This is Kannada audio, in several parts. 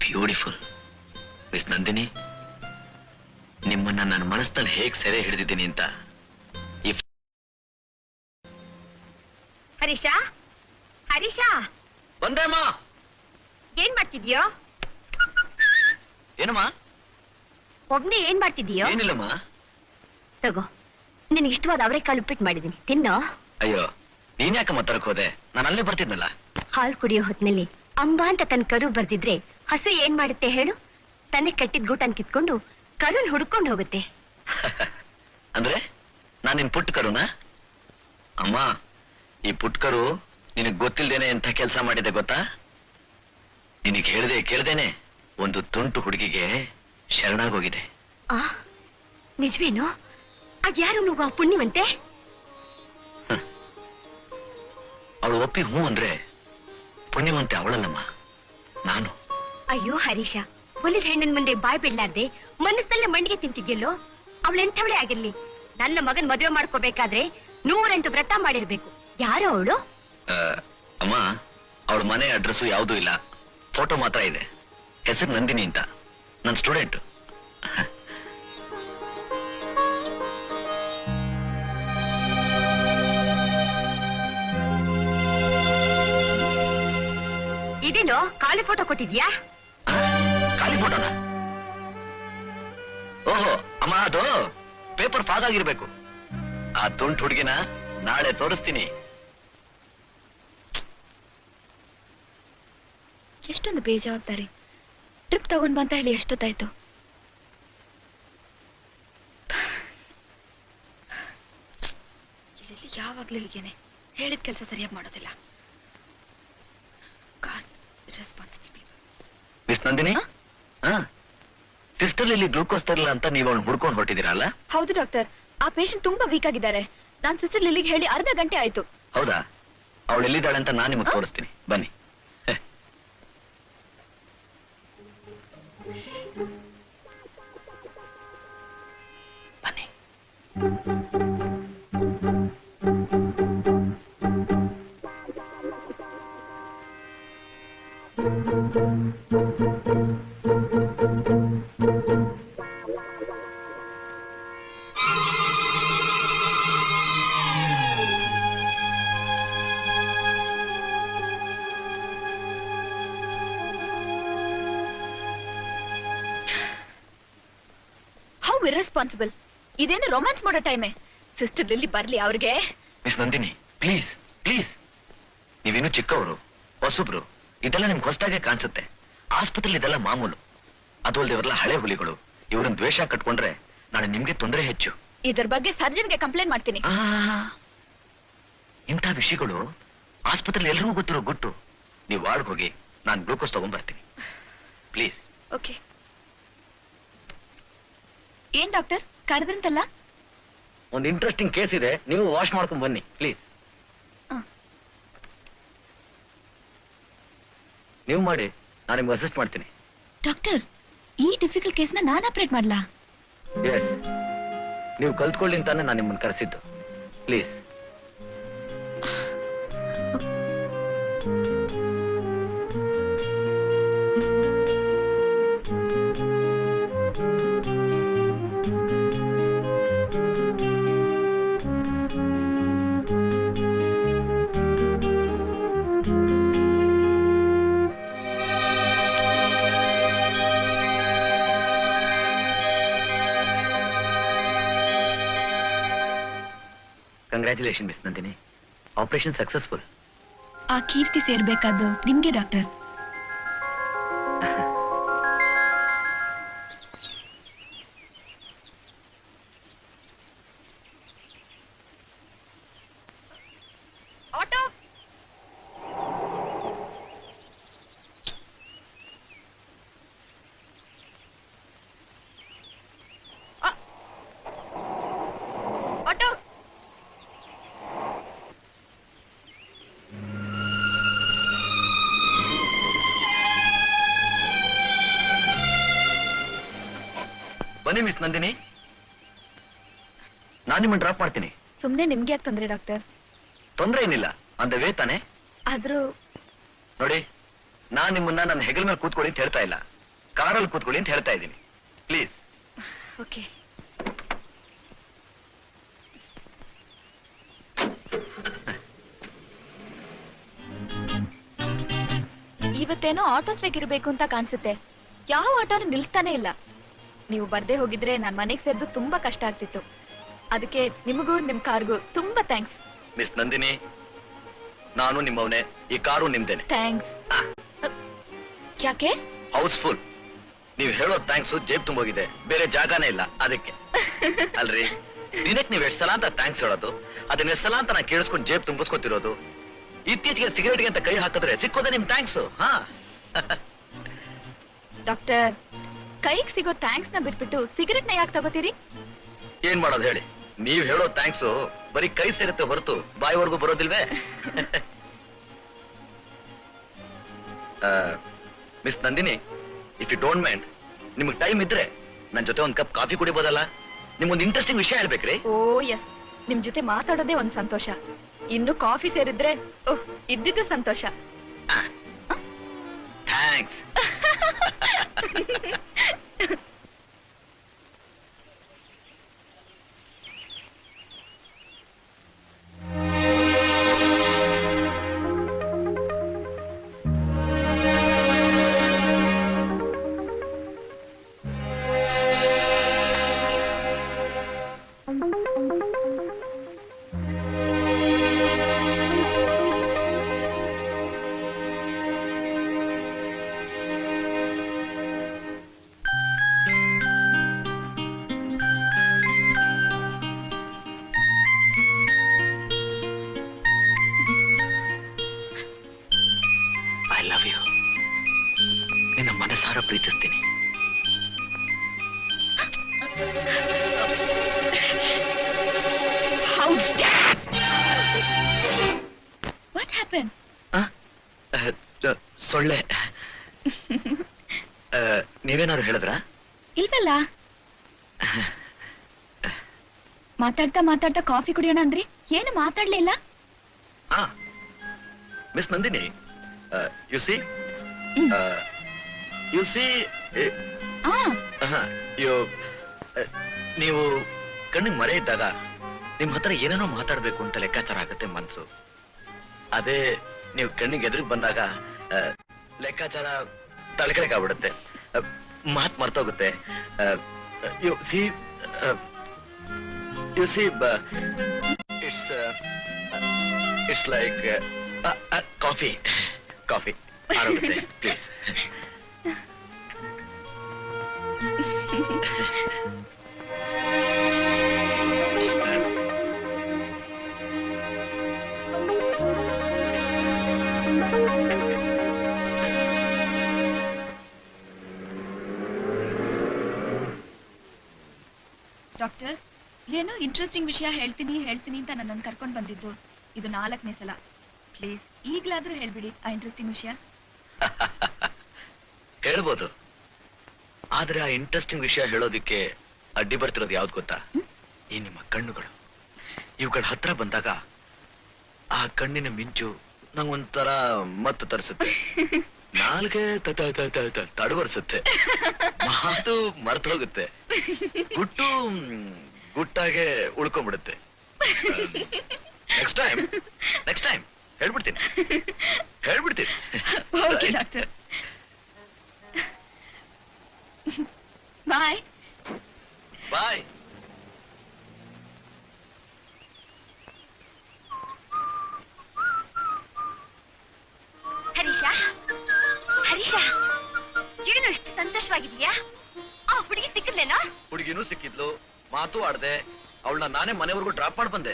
ಬ್ಯೂಟಿಫುಲ್. ಮಿಸ್ ನಂದಿನಿ, ನಿಮ್ಮನ್ನ ನನ್ನ ಮನಸ್ಸಿನಲ್ಲಿ ಹೇಗೆ ಸೆರೆ ಹಿಡಿದಿದ್ದೀನಿ ಅಂತ. ಹರೀಶಾ, ಹರೀಶಾ, ಬಂದೇಮ್ಮ. ಏನ್ ಮಾಡ್ತಿದ್ಯೋ? ಏನಮ್ಮ? ಒಬ್ನೇ ಏನ್ ಮಾಡ್ತಿದ್ಯೋ? ಏನಿಲ್ಲಮ್ಮ. ತಗೋ, ನಿನಗೆ ಇಷ್ಟವಾದ ಅವರೆಕಾಳು ಉಪ್ಪಿಟ್ಟು ಮಾಡಿದೀನಿ, ತಿನ್ನೋ. ಅಯ್ಯೋ, ನೀನ್ ಯಾಕೆ ಮಾತಾಡಕ್ ಹೋದೆ? ನಾನು ಅಲ್ಲೇ ಬರ್ತಿದ್ನಲ್ಲ. ಹಾಲು ಕುಡಿಯೋ ಹೊತ್ನಲ್ಲಿ ಅಂಬ ಅಂತ ತನ್ನ ಕರು ಬರ್ದಿದ್ರೆ ಹಸು ಏನ್ ಮಾಡುತ್ತೆ ಹೇಳು? ತನಗೆ ಕಟ್ಟಿದ ಗೂಟನ್ ಕಿತ್ಕೊಂಡು ಕರುನ್ ಹುಡ್ಕೊಂಡು ಹೋಗುತ್ತೆ. ಅಂದ್ರೆ ನಾನ್ ನಿನ್ ಪುಟ್ಟ ಕರುನಾ? ಅಮ್ಮ, ಈ ಪುಟ್ಕರು ನಿನಗ್ ಗೊತ್ತಿಲ್ದೇನೆ ಎಂಥ ಕೆಲಸ ಮಾಡಿದೆ ಗೊತ್ತಾ? ನಿನಗ್ ಹೇಳ್ದೆ ಕೇಳ್ದೇನೆ ಒಂದು ತುಂಟು ಹುಡುಗಿಗೆ ಶರಣಾಗೋಗಿದೆ. ಆ ನಿಜವೇನು? ಅದ್ಯಾರು ಮಗು ಆ ಪುಣ್ಯವಂತೆ? ಅವಳು ಒಪ್ಪಿ ಹೂ ಅಂದ್ರೆ ಪುಣ್ಯವಂತೆ ಅವಳಲ್ಲಮ್ಮ, ನಾನು. ಅಯ್ಯೋ ಹರೀಶ, ಒಲಿದ ಹೆಣ್ಣಿನ ಮುಂದೆ ಬಾಯ್ ಬಿಡ್ಲಾರ್ದೆ ಮನಸ್ಸಲ್ಲೇ ಮಂಡಿಗೆ ತಿಂತಿದ್ಯಲ್ಲೋ. ಅವಳೆಂಥವಳೇ ಆಗಿರ್ಲಿ, ನನ್ನ ಮಗನ್ ಮದುವೆ ಮಾಡ್ಕೋಬೇಕಾದ್ರೆ 108 ವ್ರತ ಮಾಡಿರ್ಬೇಕು. ಯಾರೋ ಅವಳು? ಅಮ್ಮ, ಅವಳ ಮನೆ ಅಡ್ರೆಸ್ ಯಾವ್ದೂ ಇಲ್ಲ, ಫೋಟೋ ಮಾತ್ರ ಇದೆ. ಹೆಸರು ನಂದಿನಿ ಅಂತ, ನನ್ನ ಸ್ಟೂಡೆಂಟ್. ಇದೇನೋ ಖಾಲಿ ಫೋಟೋ ಕೊಟ್ಟಿದ್ಯಾ? ಖಾಲಿ ಫೋಟೋನ? ಓಹೋ ಅಮ್ಮ, ಅದು ಪೇಪರ್ ಫಾಗ್ ಆಗಿರ್ಬೇಕು. ಆ ತುಂಟು ಹುಡುಗಿನ ನಾಳೆ ತೋರಿಸ್ತೀನಿ. ಎಷ್ಟೊಂದು ಬೇಜವಾಬ್ದಾರಿ. ಟ್ರಿಪ್ ತಗೊಂಡ್ ಬಂತ ಹೇಳಿ ಎಷ್ಟೊತ್ತಾಯ್ತು? ಇಲ್ಲಿ ಯಾವಾಗ್ಲೂ ಹೀಗೇನೆ, ಹೇಳಿದ ಕೆಲಸ ಸರಿಯಾಗಿ ಮಾಡೋದಿಲ್ಲ. ಮಿಸ್ ನಂದಿನಿ, ಸಿಸ್ಟರ್ ಇಲ್ಲಿ ಗ್ಲೂಕೋಸ್ ತರಲ್ಲ ಅಂತ ನೀವು ಅವ್ನು ಹುಡ್ಕೊಂಡು ಹೊರಟಿದ್ದೀರಲ್ಲ? ಹೌದು ಡಾಕ್ಟರ್, ಆ ಪೇಷಂಟ್ ತುಂಬಾ ವೀಕ್ ಆಗಿದ್ದಾರೆ. ನಾನ್ ಸಿಸ್ಟರ್ ಲಿಲ್ಲಿಗೆ ಹೇಳಿ ಅರ್ಧ ಗಂಟೆ ಆಯ್ತು. ಹೌದಾ? ಅವಳು ಎಲ್ಲಿದ್ದಾಳೆ ಅಂತ ನಾನು ನಿಮಗೆ ತೋರಿಸ್ತೀನಿ, ಬನ್ನಿ. ಬನ್ನಿ. How irresponsible. ಇದೇನು ರೊಮ್ಯಾನ್ಸ್ ಮಾಡೋ ಟೈಮೇ? ಸಿಸ್ಟರ್ ಲಿಲ್ಲಿ ಬರ್ಲಿ ಅವ್ರಿಗೆ. ಮಿಸ್ ನಂದಿನಿ, ಪ್ಲೀಸ್ ಪ್ಲೀಸ್, ನೀವೇನು ಚಿಕ್ಕವರು, ಹೊಸಬ್ರು, ಇದೆಲ್ಲ ನಿಮ್ಗೆ ಹೊಸದಾಗೆ ಕಾಣಿಸುತ್ತೆ. ಆಸ್ಪತ್ರೆಯಲ್ಲಿ ಇದೆಲ್ಲ ಮಾಮೂಲು. ಅದು ಅಲ್ಲದೆ ಇವರೆಲ್ಲ ಹಳೆ ಹುಲಿಗಳು. ಇವ್ರನ್ನ ದ್ವೇಷ ಕಟ್ಕೊಂಡ್ರೆ ನಾಳೆ ನಿಮ್ಗೆ ತೊಂದರೆ ಹೆಚ್ಚು. ಇದ್ರ ಬಗ್ಗೆ ಸರ್ಜನ್ಗೆ ಕಂಪ್ಲೇಂಟ್ ಮಾಡ್ತೀನಿ. ಇಂಥ ವಿಷಯಗಳು ಆಸ್ಪತ್ರೆಯಲ್ಲಿ ಎಲ್ರಿಗೂ ಗೊತ್ತಿರೋ ಗುಟ್ಟು. ನೀವು ವಾರ್ಡ್ಗೆ ಹೋಗಿ, ನಾನು ಗ್ಲೂಕೋಸ್ ತಗೊಂಡ್ಬರ್ತೀನಿ, ಪ್ಲೀಸ್. ಓಕೆ. ಏನ್ ಡಾಕ್ಟರ್ ಕರೆದ್ರಂತಲ್ಲ? ಒಂದು ಇಂಟ್ರೆಸ್ಟಿಂಗ್ ಕೇಸ್ ಇದೆ, ನೀವು ವಾಶ್ ಮಾಡ್ಕೊಂಡ್ ಬನ್ನಿ ಪ್ಲೀಸ್. ನೀವು ಮಾಡಿ, ನಾನು ನಿಮ್ಗೆ ಅಸಿಸ್ಟ್ ಮಾಡ್ತೀನಿ. ಡಾಕ್ಟರ್, ಈ ಡಿಫಿಕಲ್ಟ್ ಕೇಸ್ನ ನಾನು ಆಪರೇಟ್ ಮಾಡ್ಲಾ? ಎಸ್, ನೀವು ಕಲ್ತ್ಕೊಳ್ಳಿ ಅಂತಾನೆ ನಾನು ನಿಮ್ಮನ್ನು ಕರೆಸಿದ್ದು. Please. Congratulation miss Nandini, operation successful. ಆ ಕೀರ್ತಿ ಸೇರ್ಬೇಕಾದ್ದು ನಿಮ್ಗೆ ಡಾಕ್ಟರ್. ಆಟೋ. ಆಟೋ. ಬನ್ನಿ ಮಿಸ್ ನಂದಿನಿ, ನಾನು ನಿಮ್ಮನ್ನು ಡ್ರಾಪ್ ಮಾಡ್ತೀನಿ. ಸುಮ್ನೆ ನಿಮ್ಗೆ ಯಾಕೆ ತೊಂದ್ರೆ ಡಾಕ್ಟರ್? ತೊಂದರೆ ಏನಿಲ್ಲ, ಅಂದ ವೇ ತಾನೆ. ಆದ್ರೂ ನೋಡಿ, ನಾನ್ ನಿಮ್ಮನ್ನ ನನ್ನ ಹೆಗಲ ಮೇಲೆ ಕೂತ್ಕೊಳ್ಳಿ ಅಂತ ಹೇಳ್ತಾ ಇಲ್ಲ. ಕಾರಲ್ಲಿ ಕೂತ್ಕೊಳ್ಳಿ ಅಂತ ಹೇಳ್ತಾ ಇದ್ದೀನಿ ಪ್ಲೀಸ್. ಓಕೆ. ಇವತ್ತೇನೋ ಆಟೋ ಸ್ಟ್ರೈಕ್ ಇರಬೇಕು ಅಂತ ಕಾಣಿಸುತ್ತೆ. ಯಾವ ಆಟೋನು ನಿಲ್ತಾನೆ ಇಲ್ಲ. ನೀವು ಬರ್ದೇ ಹೋಗಿದ್ರೆ ನಾನ್ ಮನೆಗೆ ಸೇರ್ದು ತುಂಬಾ ಕಷ್ಟ ಆಗ್ತಿತ್ತು. ಅದಕ್ಕೆ ನಿಮಗೂ ನಿಮ್ ಕಾರ್ಗೂ ತುಂಬಾ ಥ್ಯಾಂಕ್ಸ್. ಮಿಸ್ ನಂದಿನಿ, ನಾನು ನಿಮ್ಮವನೇ, ಈ ಕಾರು ನಿಮ್ದೇನೆ. ಥ್ಯಾಂಕ್ಸ್. ಯಾಕೆ? ಹೌಸ್ಫುಲ್. ನೀವ್ ಹೇಳೋ ಥ್ಯಾಂಕ್ಸ್ ಜೇಬ್ ತುಂಬೋಗಿದೆ, ಬೇರೆ ಜಾಗನೇ ಇಲ್ಲ ಅದಕ್ಕೆ. ಅಲ್ರಿ, ದಿನಕ್ಕೆ ನೀವ್ ಎಷ್ಟ್ ಸಲ ಅಂತ ಥ್ಯಾಂಕ್ಸ್ ಹೇಳೋದು, ಅದನ್ನ ಎಷ್ಟ್ ಸಲ ಅಂತ ನಾ ಕೇಳಿಸ್ಕೊಂಡು ಜೇಬ್ ತುಂಬಿಸ್ಕೊತಿರೋದು. ಇತ್ತೀಚೆಗೆ ಸಿಗರೇಟ್ಗೆ ಅಂತ ಕೈ ಹಾಕಿದ್ರೆ ಸಿಕ್ಕೋದೆ ನಿಮ್ ಥ್ಯಾಂಕ್ಸ್. ಹಾ ಡಾಕ್ಟರ್, ಕೈಗೆ ಸಿಗೋ ಥ್ಯಾಂಕ್ಸ್ ನ ಬಿಟ್ಬಿಟ್ಟು ಸಿಗರೆಟ್ ನ ಯಾಕೆ ತಗೋತೀರಿ? ಏನ್ ಮಾಡೋದು ಹೇಳಿ, ನೀವ್ ಹೇಳೋ ಥ್ಯಾಂಕ್ಸ್ ಬರೀ ಕೈ ಸೇರುತ್ತೆ ಹೊರತು ಬಾಯಿವರೆಗೂ ಬರೋದಿಲ್ವೇ? Miss Nandini, if you don't mind, ನಿಮ್ಗೆ ಟೈಮ್ ಇದ್ರೆ ನನ್ ಜೊತೆ ಒಂದ್ ಕಪ್ ಕಾಫಿ ಕುಡಿಬೋದಲ್ಲ? ನಿಮ್ಗೊಂದು ಇಂಟ್ರೆಸ್ಟಿಂಗ್ ವಿಷಯ ಹೇಳ್ಬೇಕ್ರಿ. ಓ ಎಸ್, ನಿಮ್ ಜೊತೆ ಮಾತಾಡೋದೇ ಒಂದ್ ಸಂತೋಷ. ಇನ್ನು ಕಾಫಿ ಸೇರಿದ್ರೆ ಓಹ್ ಇದ್ದಿದ್ದು ಸಂತೋಷ. ಥ್ಯಾಂಕ್ಸ್. I love you. ನಿನ್ನ ಮನಸಾರ ಪ್ರೀತಿಸ್ತೀನಿ. What happen? ಸೊಳ್ಳೆ. ನೀವೇನಾದ್ರು ಹೇಳಿದ್ರಾ? ಇಲ್ವಲ್ಲ. ಮಾತಾಡ್ತಾ ಮಾತಾಡ್ತಾ ಕಾಫಿ ಕುಡಿಯೋಣ ಅಂದ್ರಿ, ಏನು ಮಾತಾಡ್ಲಿಲ್ಲ. Miss Nandini, you see you see ನೀವು ಕಣ್ಣಿಗೆ ಮರೆ ಇದ್ದಾಗ ನಿಮ್ ಹತ್ರ ಏನೇನೋ ಮಾತಾಡ್ಬೇಕು ಅಂತ ಲೆಕ್ಕಾಚಾರ ಆಗುತ್ತೆ ಮನ್ಸು. ಅದೇ ನೀವು ಕಣ್ಣಿಗೆ ಎದುರಿಗೆ ಬಂದಾಗ ಲೆಕ್ಕಾಚಾರ ತಲೆಕೆಳಗಾಗ್ಬಿಡುತ್ತೆ, ಮಾತ್ ಮರ್ತೋಗುತ್ತೆ. You see it's like coffee. Coffee ಆರೋಗುತ್ತೆ ಪ್ಲೀಸ್. ಡಾಕ್ಟರ್, ಏನೋ ಇಂಟ್ರೆಸ್ಟಿಂಗ್ ವಿಷಯ ಹೇಳ್ತೀನಿ ಅಂತ ನನ್ನನ್ನು ಕರ್ಕೊಂಡು ಬಂದಿದ್ದು ಇದು 4ನೇ ಸಲ. ಪ್ಲೀಸ್ ಈಗ್ಲಾದ್ರೂ ಹೇಳ್ಬಿಡಿ ಆ ಇಂಟ್ರೆಸ್ಟಿಂಗ್ ವಿಷಯ. ಹೇಳ್ಬೋದು, ಆದ್ರೆ ಆ ಇಂಟ್ರೆಸ್ಟಿಂಗ್ ವಿಷಯ ಹೇಳೋದಿಕ್ಕೆ ಅಡ್ಡಿ ಬರ್ತಿರೋದು ಯಾವ್ದು ಗೊತ್ತಾ? ಈ ನಿಮ್ಮ ಕಣ್ಣುಗಳು. ಇವುಗಳ ಹತ್ರ ಬಂದಾಗ ಆ ಕಣ್ಣಿನ ಮಿಂಚು ನಂಗೊಂಥರ ಮತ್ತು ತರಿಸುತ್ತೆ, ನಾಲ್ಗೆ ತಡವರ್ಸುತ್ತೆ, ಮಾತು ಮರ್ತು ಹೋಗುತ್ತೆ, ಗುಟ್ಟು ಗುಟ್ಟಾಗೆ ಉಳ್ಕೊಂಡ್ಬಿಡುತ್ತೆ. ನೆಕ್ಸ್ಟ್ ಟೈಮ್ ಹೇಳ್ಬಿಡ್ತೀನಿ. ಓಕೆ ಡಾಕ್ಟರ್, ಬಾಯ್. ಬಾಯ್. ಹರೀಶ, ಏನು ಇಷ್ಟು ಸಂತೋಷವಾಗಿದೆಯಾ? ಆ ಹುಡುಗಿ ಸಿಕ್ಕಿದ್ಲೇನೋ? ಹುಡುಗಿನೂ ಸಿಕ್ಕಿದ್ಲು, ಮಾತು ಆಡ್ದೆ, ಅವಳನ್ನ ನಾನೇ ಮನೆವರೆಗೂ ಡ್ರಾಪ್ ಮಾಡಿ ಬಂದೆ.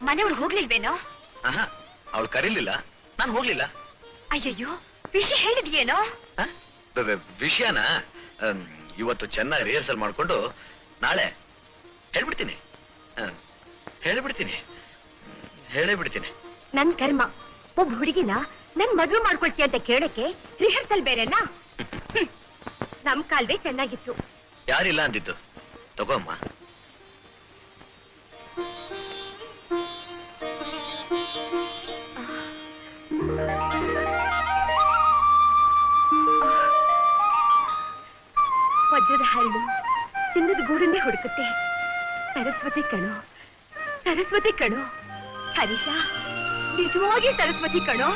ಮನೆಯವ್ರಿಗೆ ಹೋಗ್ಲಿಲ್ವೇನೋ? ಅವಳು ಕರೀಲಿಲ್ಲ, ನಾನು ಹೋಗ್ಲಿಲ್ಲ. ಅಯ್ಯಯ್ಯೋ, ವಿಷಯ ಹೇಳಿದ್ಯೇನೋ? ವಿಷಯನ ಇವತ್ತು ಚೆನ್ನಾಗಿ ರಿಹರ್ಸಲ್ ಮಾಡ್ಕೊಂಡು ನಾಳೆ ಹೇಳ್ಬಿಡ್ತೀನಿ. ಹೇಳೇ ಬಿಡ್ತೀನಿ. ನನ್ ಕರ್ಮ, ಒಬ್ಬ ಹುಡುಗಿನ ನನ್ ಮದ್ವೆ ಮಾಡ್ಕೊಳ್ತೀಯ ಅಂತ ಕೇಳಕ್ಕೆ ರಿಹರ್ಸಲ್ ಬೇರೆನಾ? ನಮ್ ಕಾಲ್ವೇ ಚೆನ್ನಾಗಿತ್ತು. ಯಾರಿಲ್ಲ ಅಂದಿದ್ದು? ತಗೋಮ್ಮ. ವಜ್ರದ ಹರಳು ಚಿನ್ನದ ಗೂಡನ್ನೇ ಹುಡುಕುತ್ತೆ. ಸರಸ್ವತಿ ಕಣೋ, ಸರಸ್ವತಿ ಕಣೋ ಹರೀಶ, ನಿಜವಾಗಿ ಸರಸ್ವತಿ ಕಣೋ.